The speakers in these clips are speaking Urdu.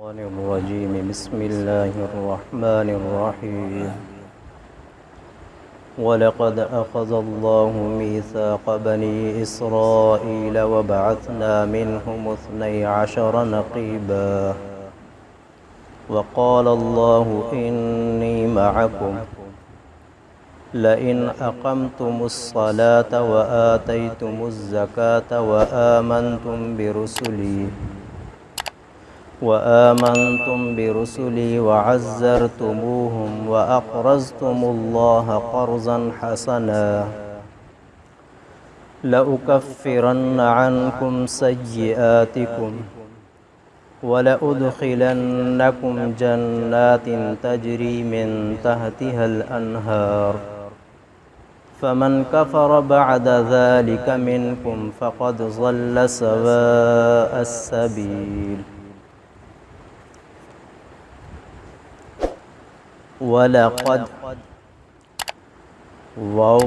الرجيم بسم الله الرحمن الرحيم ولقد أخذ الله ميثاق بني إسرائيل وبعثنا منهم 12 نقيبا وقال الله إني معكم لئن أقمتم الصلاة وآتيتم الزكاة وآمنتم برسلي وعزرتموهم وأقرضتم الله قرضا حسنا لأكفرن عنكم سيئاتكم ولأدخلنكم جنات تجري من تحتها الأنهار فمن كفر بعد ذلك منكم فقد ضل سواء السبيل وَلَقَدْ واو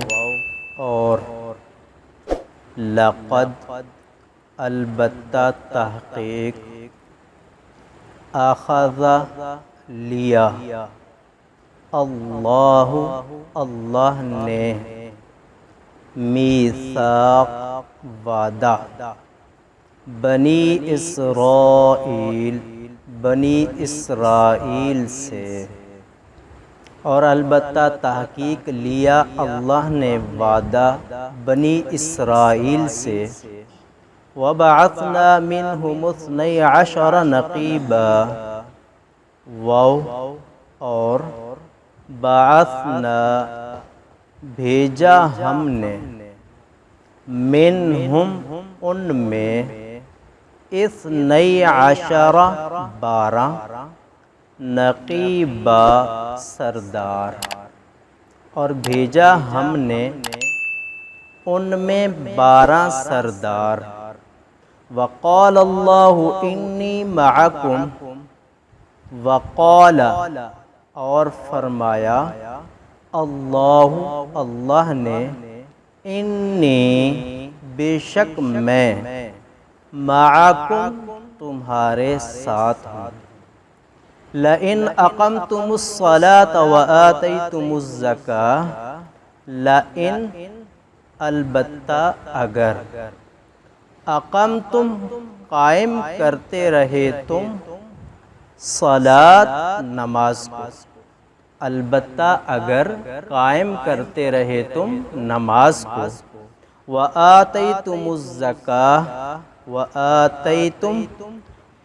اور لقد البتہ تحقیق اخذ لیا اللہ نے میثاق وعدہ بنی اسرائیل سے اور البتہ تحقیق لیا اللہ نے وعدہ بنی اسرائیل سے وَبَعَثْنَا مِنْهُمُ 12 نقیبا واو اور بعثنا بھیجا ہم نے منہم ان میں 12 نقیبا سردار اور بھیجا ہم نے ان میں 12 سردار وقال اللہ انی معکم وقال اور فرمایا اللہ نے انی بے شک میں معکم تمہارے ساتھ ہوں لئن اقمتم الصلاة وآتیتم الزکاة لئن البتہ اگر اقمتم قائم کرتے رہے تم صلاة نماز کو البتہ اگر قائم کرتے رہے تم نماز کو وآتیتم الزکاة وآتیتم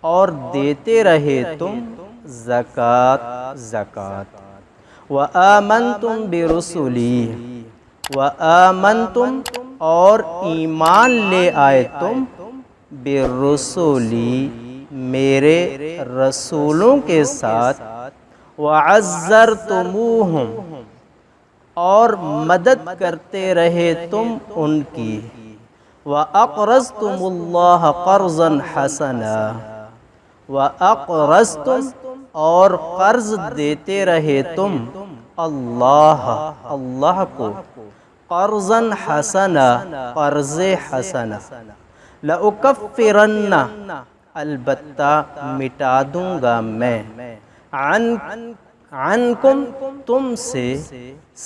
اور دیتے رہے تم زکاة وآمنتم برسلی وآمنتم اور ایمان لے آئے تم برسلی میرے رسولوں کے ساتھ وعزرتموہم اور مدد کرتے رہے تم ان کی وأقرضتم اللہ قرضا حسنا وأقرضتم اور قرض دیتے رہے تم اللہ کو قرضا حسنا قرض حسنا لأکفرن البتہ مٹا دوں گا میں عنکم تم سے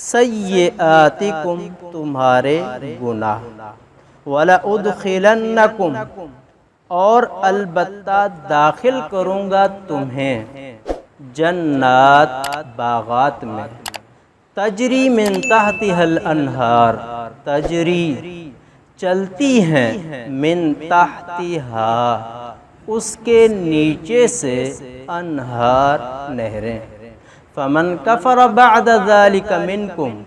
سیئاتکم تمہارے گناہ وَلَأُدْخِلَنَّكُمْ اور البتہ داخل کروں گا تمہیں جنات باغات میں تجری من تحتها الانہار تجری چلتی ہیں من تحتها اس کے نیچے سے انہار نہریں فمن کفر بعد ذلك منکم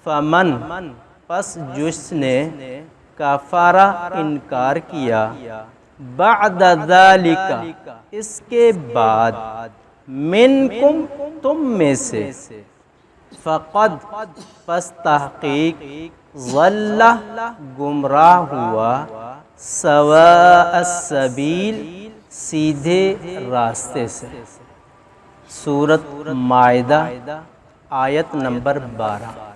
فمن پس جس نے کفارہ انکار کیا بعد ذالک اس کے بعد منکم تم میں سے فقد پس تحقیق ضل گمراہ ہوا سواء السبیل سیدھے راستے سے سورۃ مائدہ آیت نمبر 12